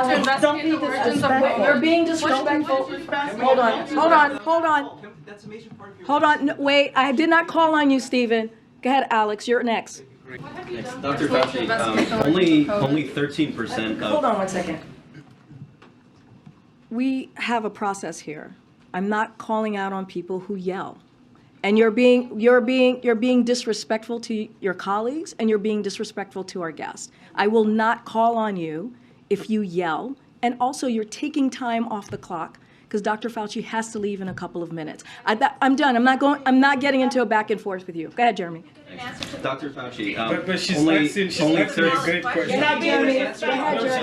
to investigate the origins of COVID. You're being disrespectful. Hold on. No, wait, I did not call on you, Stephen. Go ahead, Alex, you're next. Dr. Fauci, only 13% of... Hold on 1 second. We have a process here. I'm not calling out on people who yell. And you're being disrespectful to your colleagues, and you're being disrespectful to our guests. I will not call on you if you yell, and also you're taking time off the clock because Dr. Fauci has to leave in a couple of minutes. I'm done. I'm not getting into a back and forth with you. Go ahead, Jeremy. Dr. Fauci, but she's only asking a 30. great question. Jeremy. Go ahead,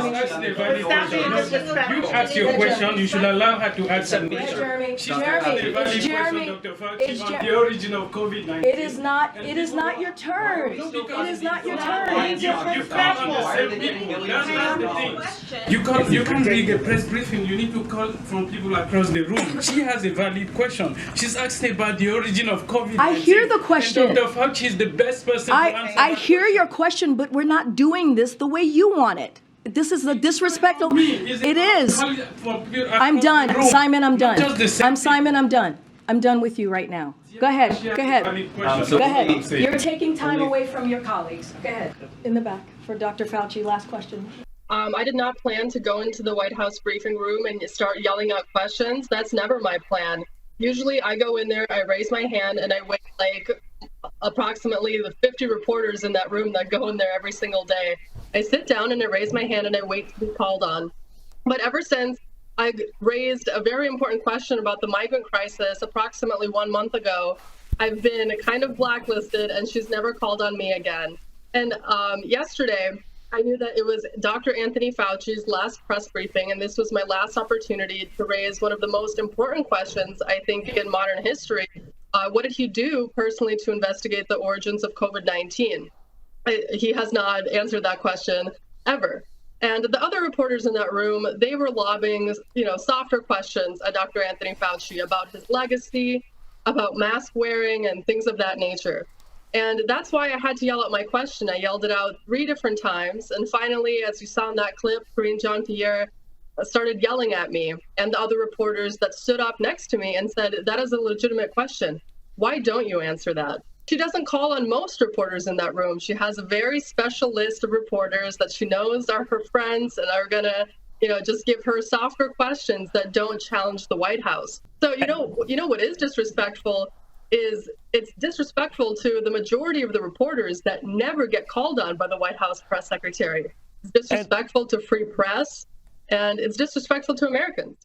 Jeremy. You ask your question, you should allow her to answer. Jeremy. She's asking a valid question, Dr. Fauci, on the origin of COVID-19. It is not your turn. It is not your turn. You call on the same people. That's the thing. You can't read a press briefing. You need to call from people across the room. She has a valid question. She's asking about the origin of COVID-19. I hear the question. And Dr. Fauci is the best person to answer. I hear your question, but we're not doing this the way you want it. This is the disrespectful. It is. I'm done. Simon, I'm done. Simon, I'm done. I'm done with you right now. Go ahead. Go ahead. You're taking time away from your colleagues. Go ahead. In the back for Dr. Fauci. Last question. I did not plan to go into the White House briefing room and start yelling out questions. That's never my plan. Usually I go in there, I raise my hand, and I wait like approximately the 50 reporters in that room that go in there every single day. I sit down and I raise my hand and I wait to be called on. But ever since I raised a very important question about the migrant crisis approximately 1 month ago, I've been kind of blacklisted and she's never called on me again. And yesterday, I knew that it was Dr. Anthony Fauci's last press briefing, and this was my last opportunity to raise one of the most important questions, I think, in modern history. What did he do personally to investigate the origins of COVID-19? He has not answered that question ever. And the other reporters in that room, they were lobbing, softer questions at Dr. Anthony Fauci about his legacy, about mask wearing, and things of that nature. And that's why I had to yell out my question. I yelled it out 3 different times. And finally, as you saw in that clip, Karine Jean-Pierre started yelling at me and the other reporters that stood up next to me and said, that is a legitimate question. Why don't you answer that? She doesn't call on most reporters in that room. She has a very special list of reporters that she knows are her friends and are going to, just give her softer questions that don't challenge the White House. So, what is disrespectful is it's disrespectful to the majority of the reporters that never get called on by the White House press secretary. It's disrespectful to free press, and it's disrespectful to Americans.